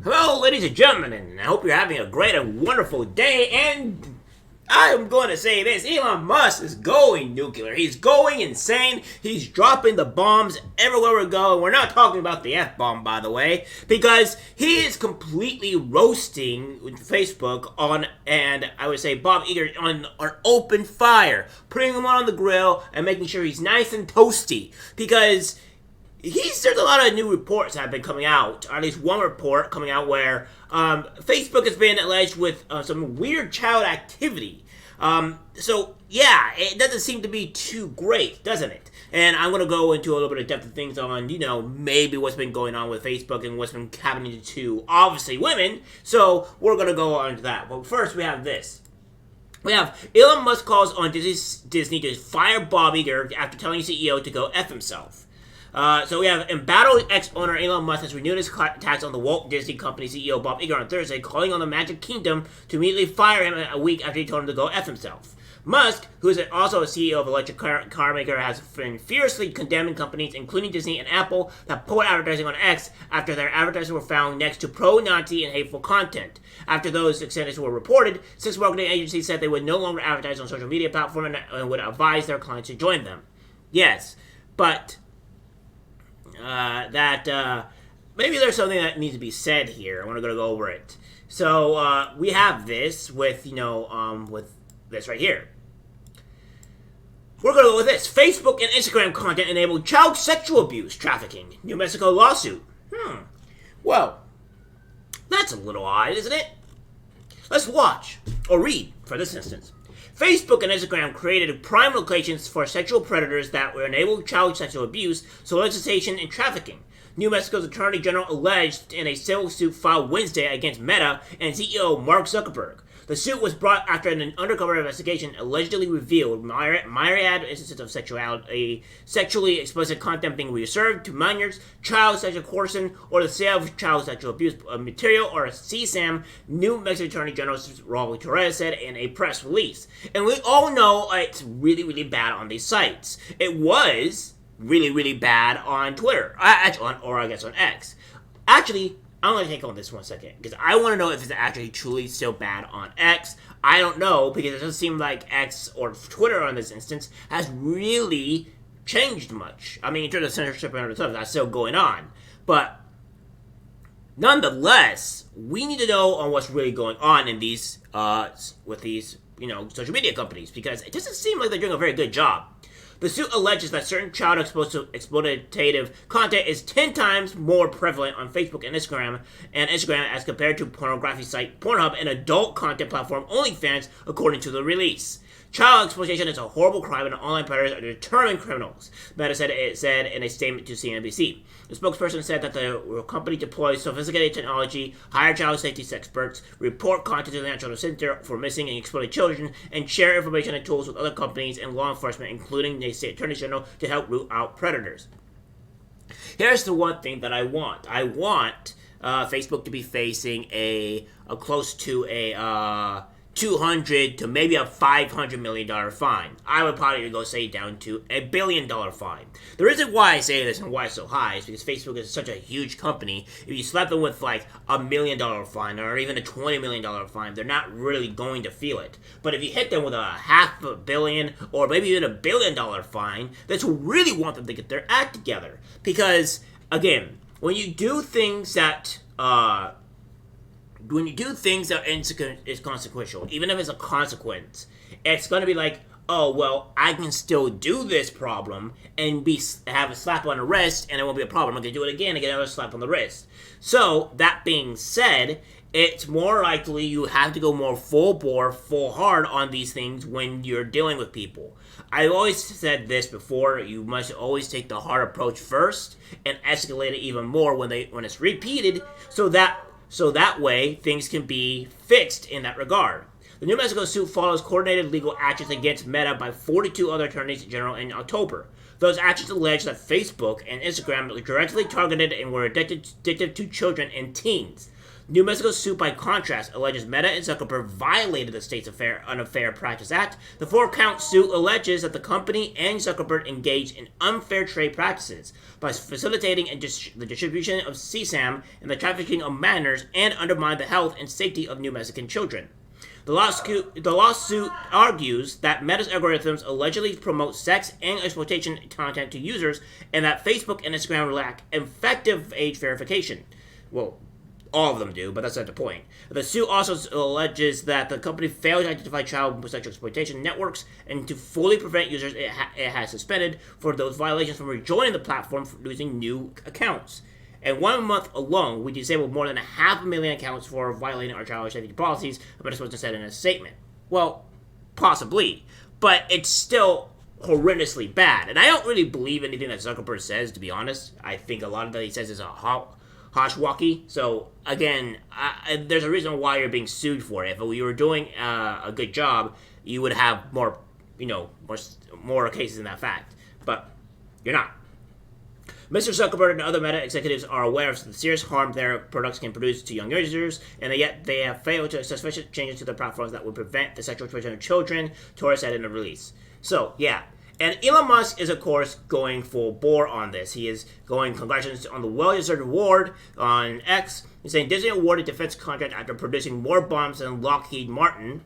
Hello, ladies and gentlemen, and I hope you're having a great and wonderful day, and I'm going to say this, Elon Musk is going nuclear. He's going insane. He's dropping the bombs everywhere we go, and we're not talking about the F-bomb, by the way, because he is completely roasting Facebook and I would say Bob Iger on open fire, putting him on the grill and making sure he's nice and toasty, because there's a lot of new reports that have been coming out, or at least one report coming out where Facebook has been alleged with some weird child activity. So, yeah, it doesn't seem to be too great, doesn't it? And I'm going to go into a little bit of depth of things on, maybe what's been going on with Facebook and what's been happening to, obviously, women. So, we're going to go on to that. But first, we have this. We have Elon Musk calls on Disney to fire Bob Iger after telling CEO to go F himself. So we have embattled ex-owner Elon Musk has renewed his attacks on the Walt Disney Company CEO Bob Iger on Thursday, calling on the Magic Kingdom to immediately fire him a week after he told him to go F himself. Musk, who is also a CEO of electric car maker, has been fiercely condemning companies, including Disney and Apple, that pulled advertising on X after their advertisements were found next to pro-Nazi and hateful content. After those incidents were reported, 6 marketing agencies said they would no longer advertise on social media platforms and would advise their clients to join them. Yes, but maybe there's something that needs to be said here. I want to go over it. So we have this with with this right here. We're going to go with this. Facebook and Instagram content enabled child sexual abuse trafficking. New Mexico lawsuit. Well, that's a little odd, isn't it? Let's watch, or read, for this instance. Facebook and Instagram created prime locations for sexual predators that would enable child sexual abuse, solicitation, and trafficking. New Mexico's Attorney General alleged in a civil suit filed Wednesday against Meta and CEO Mark Zuckerberg. The suit was brought after an undercover investigation allegedly revealed myriad instances of sexually explicit content being reserved to minors, child sexual coercion, or the sale of child sexual abuse material, or a CSAM, New Mexico Attorney General Raul Torres said in a press release. And we all know it's really, really bad on these sites. It was really, really bad on Twitter, or I guess on X. Actually, I'm going to take on this 1 second, because I want to know if it's actually truly still bad on X. I don't know, because it doesn't seem like X or Twitter on this instance has really changed much. I mean, in terms of censorship and other stuff, that's still going on. But nonetheless, we need to know on what's really going on in these, with these, social media companies, because it doesn't seem like they're doing a very good job. The suit alleges that certain child exploitative content is 10 times more prevalent on Facebook and Instagram as compared to pornography site Pornhub and adult content platform OnlyFans, according to the release. Child exploitation is a horrible crime and online predators are determined criminals, Meta said in a statement to CNBC. The spokesperson said that the company deploys sophisticated technology, hire child safety experts, report content to the National Center for Missing and Exploited Children, and share information and tools with other companies and law enforcement, including the state attorney general, to help root out predators. Here's the one thing that I want. I want Facebook to be facing a close to a $200 to maybe a $500 million fine. I would probably go say down to $1 billion fine. The reason why I say this and why it's so high is because Facebook is such a huge company. If you slap them with like $1 million fine or even a $20 million fine, they're not really going to feel it. But if you hit them with a $500 million or maybe even $1 billion fine, that's who really want them to get their act together. Because again, when you do things that is consequential, even if it's a consequence, it's going to be like, oh, well, I can still do this problem and have a slap on the wrist, and it won't be a problem. I can do it again and get another slap on the wrist. So, that being said, it's more likely you have to go more full bore, full hard on these things when you're dealing with people. I've always said this before, you must always take the hard approach first and escalate it even more when it's repeated, so that way things can be fixed in that regard. The New Mexico suit follows coordinated legal actions against Meta by 42 other attorneys general in October. Those actions allege that Facebook and Instagram directly targeted and were addicted to children and teens. New Mexico's suit, by contrast, alleges Meta and Zuckerberg violated the state's Unfair Practice Act. The 4-count suit alleges that the company and Zuckerberg engaged in unfair trade practices by facilitating the distribution of CSAM and the trafficking of minors, and undermined the health and safety of New Mexican children. The lawsuit argues that Meta's algorithms allegedly promote sex and exploitation content to users, and that Facebook and Instagram lack effective age verification. Well, all of them do, but that's not the point. The suit also alleges that the company failed to identify child sexual exploitation networks, and to fully prevent users it has suspended for those violations from rejoining the platform for losing new accounts. In 1 month alone, we disabled more than 500,000 accounts for violating our child safety policies, Meta said in a statement. Well, possibly, but it's still horrendously bad. And I don't really believe anything that Zuckerberg says, to be honest. I think a lot of that he says is a hashwalkie. So, again, there's a reason why you're being sued for it. If you were doing a good job, you would have more cases in that fact. But you're not. Mr. Zuckerberg and other Meta executives are aware of the serious harm their products can produce to young users, and yet they have failed to assess sufficient changes to their platforms that would prevent the sexual exploitation of children, Torres said in a release. So, yeah. And Elon Musk is, of course, going full bore on this. He is going, congratulations on the well-deserved award on X. He's saying Disney awarded defense contract after producing more bombs than Lockheed Martin.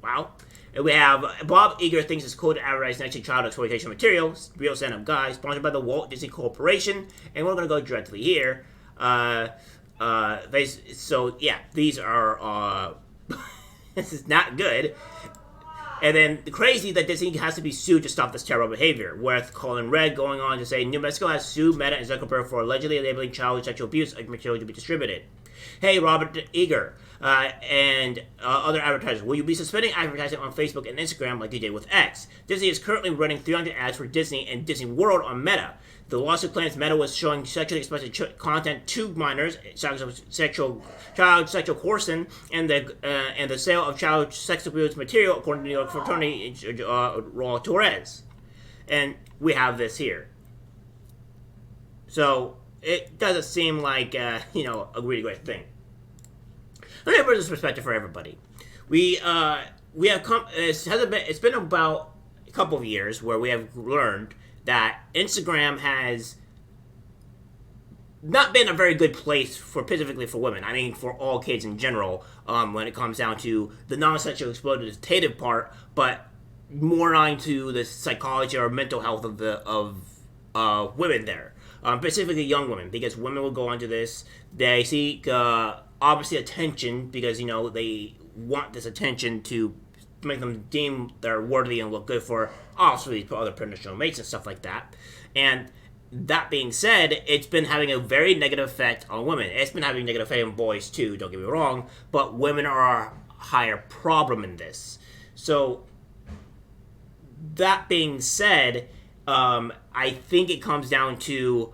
Wow. And we have Bob Iger thinks it's cool to advertise next to child exploitation materials. Real stand-up guy, sponsored by the Walt Disney Corporation. And we're going to go directly here. So, yeah, these are, this is not good. And then crazy that Disney has to be sued to stop this terrible behavior. With Colin Red going on to say New Mexico has sued Meta and Zuckerberg for allegedly enabling child sexual abuse material to be distributed. Hey, Robert Iger and other advertisers, will you be suspending advertising on Facebook and Instagram like you did with X? Disney is currently running 300 ads for Disney and Disney World on Meta. The lawsuit claims Meta was showing sexually explicit content to minors, child sexual coercion, and the sale of child sex abuse material, according to New York attorney Raul Torres. And we have this here. So it doesn't seem like a really great thing. Let me put this perspective for everybody. It's been about a couple of years where we have learned that Instagram has not been a very good place specifically for women. I mean, for all kids in general, when it comes down to the non-sexual exploitative part, but more onto the psychology or mental health of women there. Specifically young women, because women will go onto this. They seek, obviously, attention because, they want this attention to make them deem they're worthy and look good for, obviously, other potential mates and stuff like that. And that being said, it's been having a very negative effect on women. It's been having a negative effect on boys, too, don't get me wrong, but women are a higher problem in this. So, that being said, I think it comes down to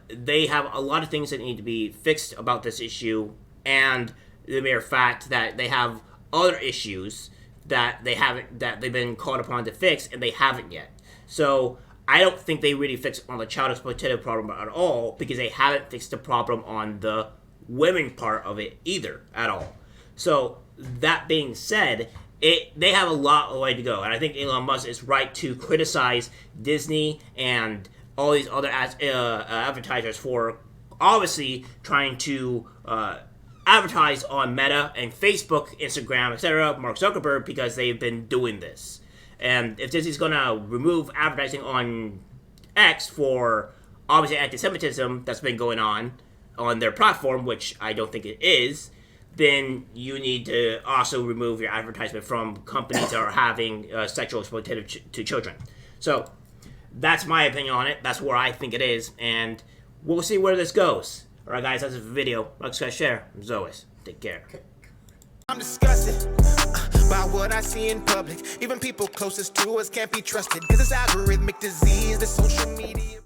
they have a lot of things that need to be fixed about this issue, and the mere fact that they have other issues that they've been called upon to fix, and they haven't yet. So I don't think they really fixed on the child exploitative problem at all, because they haven't fixed the problem on the women part of it either at all. So that being said, they have a lot of way to go, and I think Elon Musk is right to criticize Disney and all these other advertisers for obviously trying to advertise on Meta and Facebook, Instagram, etc., Mark Zuckerberg, because they've been doing this. And if Disney's going to remove advertising on X for obviously anti-Semitism that's been going on their platform, which I don't think it is, then you need to also remove your advertisement from companies that are having sexual exploitative to children. So that's my opinion on it. That's where I think it is, and we'll see where this goes. All right, guys, that's the video. Like, subscribe, share. As always, take care. I'm disgusted by what I see in public. Even people closest to us can't be trusted. This is algorithmic disease, the social media.